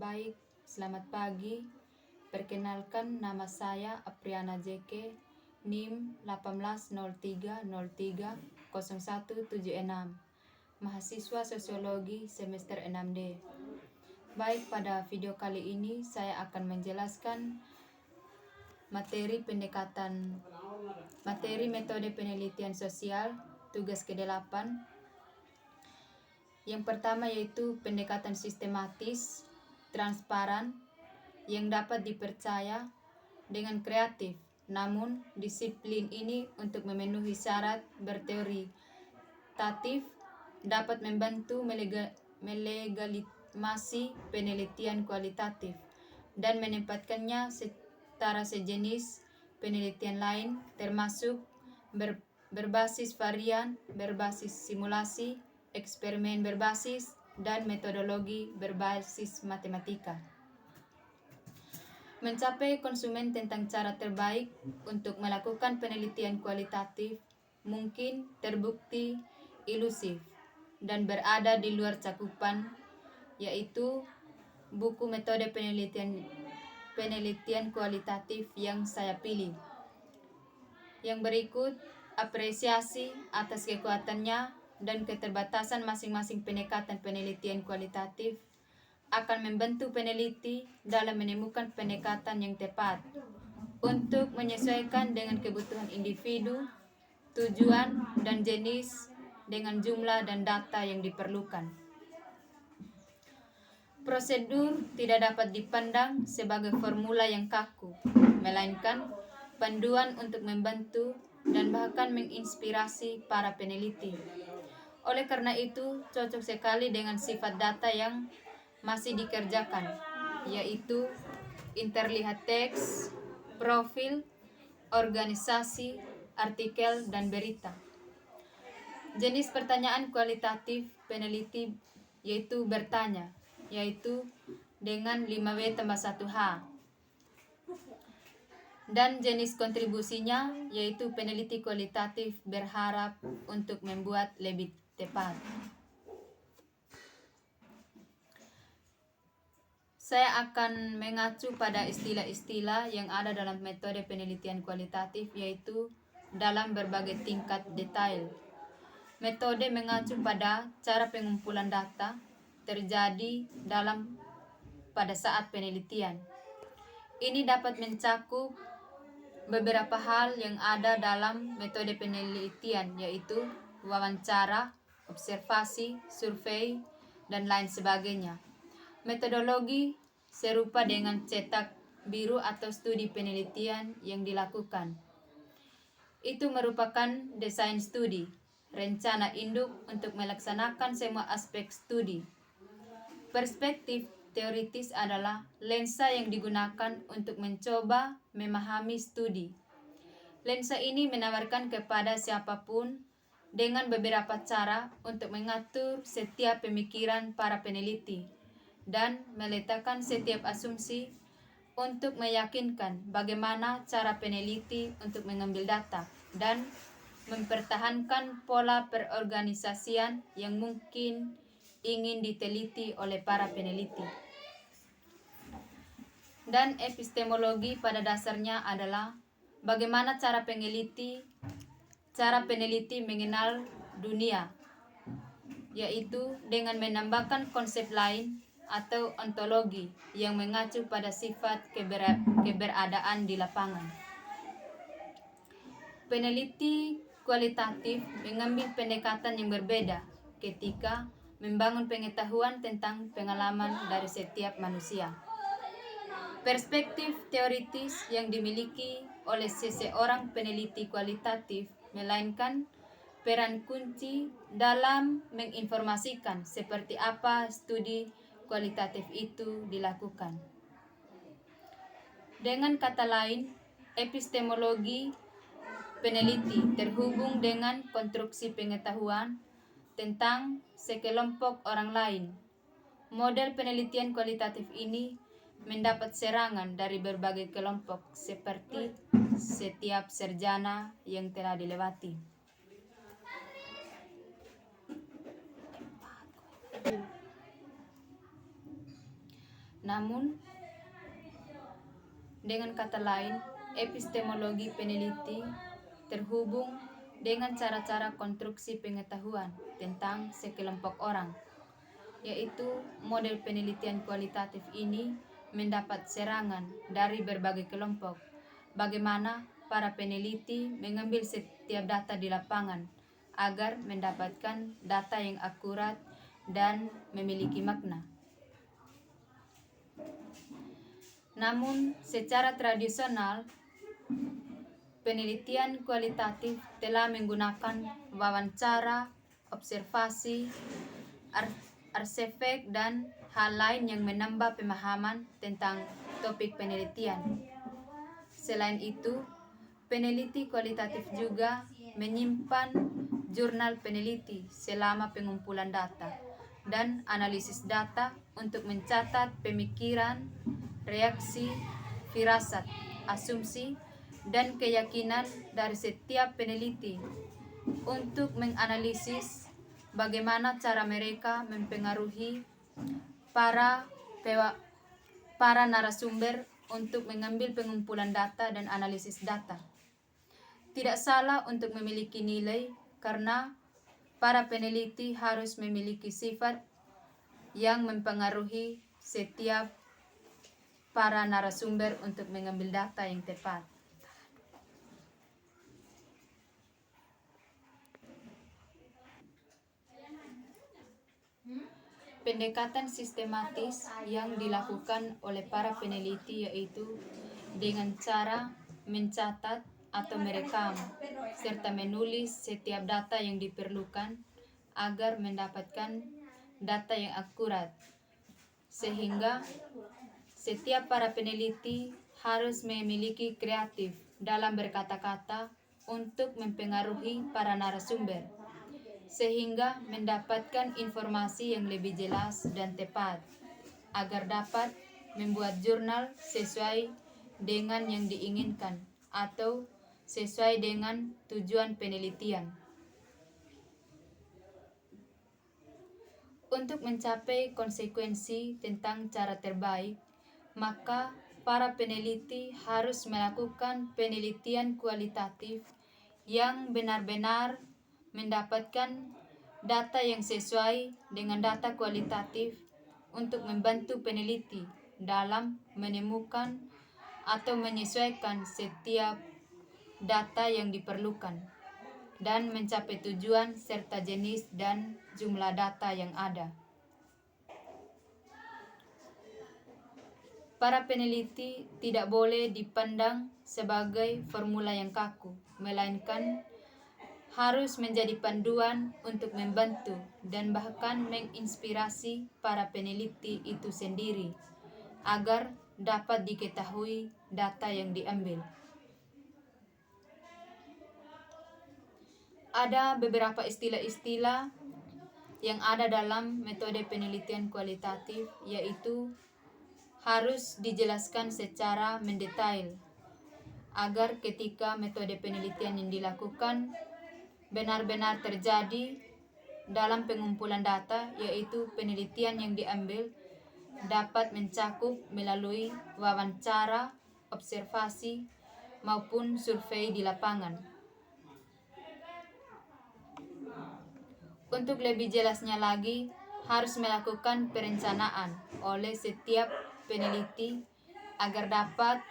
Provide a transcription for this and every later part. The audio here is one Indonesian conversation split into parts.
Baik, selamat pagi. Perkenalkan, nama saya Apriana Jeke, NIM 1803030176, mahasiswa Sosiologi semester 6D. Baik, pada video kali ini saya akan menjelaskan materi metode penelitian sosial tugas ke-8. Yang pertama yaitu pendekatan sistematis, transparan, yang dapat dipercaya dengan kreatif. Namun, disiplin ini untuk memenuhi syarat berteoritatif dapat membantu melegitimasi penelitian kualitatif dan menempatkannya setara sejenis penelitian lain, termasuk berbasis varian, berbasis simulasi, eksperimen berbasis, dan metodologi berbasis matematika. Mencapai konsumen tentang cara terbaik untuk melakukan penelitian kualitatif mungkin terbukti ilusif dan berada di luar cakupan, yaitu buku metode penelitian kualitatif yang saya pilih. Yang berikut apresiasi atas kekuatannya dan keterbatasan masing-masing pendekatan penelitian kualitatif akan membantu peneliti dalam menemukan pendekatan yang tepat untuk menyesuaikan dengan kebutuhan individu, tujuan, dan jenis dengan jumlah dan data yang diperlukan. Prosedur tidak dapat dipandang sebagai formula yang kaku, melainkan panduan untuk membantu dan bahkan menginspirasi para peneliti. Oleh karena itu, cocok sekali dengan sifat data yang masih dikerjakan, yaitu interlihat teks, profil, organisasi, artikel, dan berita. Jenis pertanyaan kualitatif peneliti yaitu bertanya, yaitu dengan 5W+1H. Dan jenis kontribusinya yaitu peneliti kualitatif berharap untuk membuat lebih tepat. Saya akan mengacu pada istilah-istilah yang ada dalam metode penelitian kualitatif, yaitu dalam berbagai tingkat detail. Metode mengacu pada cara pengumpulan data terjadi pada saat penelitian. Ini dapat mencakup beberapa hal yang ada dalam metode penelitian, yaitu wawancara, observasi, survei, dan lain sebagainya. Metodologi serupa dengan cetak biru atau studi penelitian yang dilakukan. Itu merupakan desain studi, rencana induk untuk melaksanakan semua aspek studi. Perspektif teoritis adalah lensa yang digunakan untuk mencoba memahami studi. Lensa ini menawarkan kepada siapapun dengan beberapa cara untuk mengatur setiap pemikiran para peneliti dan meletakkan setiap asumsi untuk meyakinkan bagaimana cara peneliti untuk mengambil data dan mempertahankan pola perorganisasian yang mungkin ingin diteliti oleh para peneliti. Dan epistemologi pada dasarnya adalah bagaimana cara peneliti mengenal dunia, yaitu dengan menambahkan konsep lain atau ontologi yang mengacu pada sifat keberadaan di lapangan. Peneliti kualitatif mengambil pendekatan yang berbeda ketika membangun pengetahuan tentang pengalaman dari setiap manusia. Perspektif teoritis yang dimiliki oleh seseorang peneliti kualitatif melainkan peran kunci dalam menginformasikan seperti apa studi kualitatif itu dilakukan. Dengan kata lain, epistemologi peneliti terhubung dengan konstruksi pengetahuan tentang sekelompok orang lain. Model penelitian kualitatif ini mendapat serangan dari berbagai kelompok seperti setiap sarjana yang telah dilewati. Namun, dengan kata lain, epistemologi peneliti terhubung dengan cara-cara konstruksi pengetahuan tentang sekelompok orang, yaitu model penelitian kualitatif ini mendapat serangan dari berbagai kelompok. Bagaimana para peneliti mengambil setiap data di lapangan agar mendapatkan data yang akurat dan memiliki makna. Namun, secara tradisional, penelitian kualitatif telah menggunakan wawancara, observasi, arsefek, dan hal lain yang menambah pemahaman tentang topik penelitian. Selain itu, peneliti kualitatif juga menyimpan jurnal peneliti selama pengumpulan data dan analisis data untuk mencatat pemikiran, reaksi, firasat, asumsi, dan keyakinan dari setiap peneliti untuk menganalisis bagaimana cara mereka mempengaruhi para narasumber untuk mengambil pengumpulan data dan analisis data. Tidak salah untuk memiliki nilai karena para peneliti harus memiliki sifat yang mempengaruhi setiap para narasumber untuk mengambil data yang tepat. Pendekatan sistematis yang dilakukan oleh para peneliti yaitu dengan cara mencatat atau merekam serta menulis setiap data yang diperlukan agar mendapatkan data yang akurat, sehingga setiap para peneliti harus memiliki kreatif dalam berkata-kata untuk mempengaruhi para narasumber, sehingga mendapatkan informasi yang lebih jelas dan tepat, agar dapat membuat jurnal sesuai dengan yang diinginkan atau sesuai dengan tujuan penelitian. Untuk mencapai konsekuensi tentang cara terbaik, maka para peneliti harus melakukan penelitian kualitatif yang benar-benar mendapatkan data yang sesuai dengan data kualitatif untuk membantu peneliti dalam menemukan atau menyesuaikan setiap data yang diperlukan dan mencapai tujuan serta jenis dan jumlah data yang ada. Para peneliti tidak boleh dipandang sebagai formula yang kaku, melainkan harus menjadi panduan untuk membantu dan bahkan menginspirasi para peneliti itu sendiri agar dapat diketahui data yang diambil. Ada beberapa istilah-istilah yang ada dalam metode penelitian kualitatif, yaitu harus dijelaskan secara mendetail agar ketika metode penelitian yang dilakukan benar-benar terjadi dalam pengumpulan data, yaitu penelitian yang diambil dapat mencakup melalui wawancara, observasi, maupun survei di lapangan. Untuk lebih jelasnya lagi, harus melakukan perencanaan oleh setiap peneliti agar dapat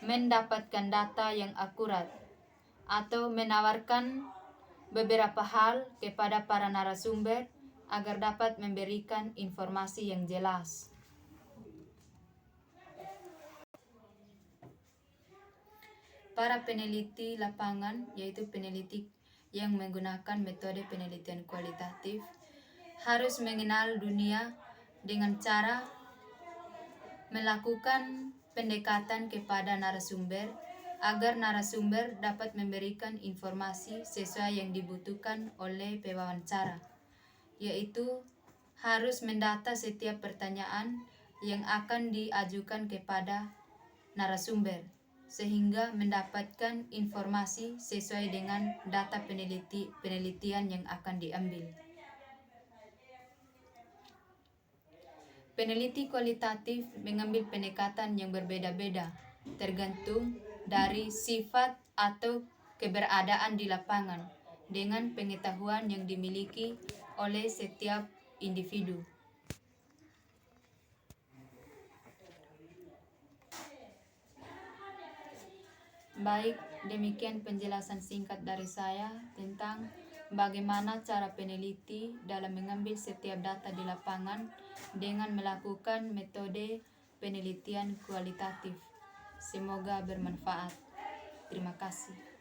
mendapatkan data yang akurat atau menawarkan beberapa hal kepada para narasumber agar dapat memberikan informasi yang jelas. Para peneliti lapangan, yaitu peneliti yang menggunakan metode penelitian kualitatif, harus mengenal dunia dengan cara melakukan pendekatan kepada narasumber agar narasumber dapat memberikan informasi sesuai yang dibutuhkan oleh pewawancara, yaitu harus mendata setiap pertanyaan yang akan diajukan kepada narasumber sehingga mendapatkan informasi sesuai dengan data penelitian yang akan diambil. Peneliti kualitatif mengambil pendekatan yang berbeda-beda, tergantung dari sifat atau keberadaan di lapangan, dengan pengetahuan yang dimiliki oleh setiap individu. Baik, demikian penjelasan singkat dari saya tentang bagaimana cara peneliti dalam mengambil setiap data di lapangan dengan melakukan metode penelitian kualitatif. Semoga bermanfaat. Terima kasih.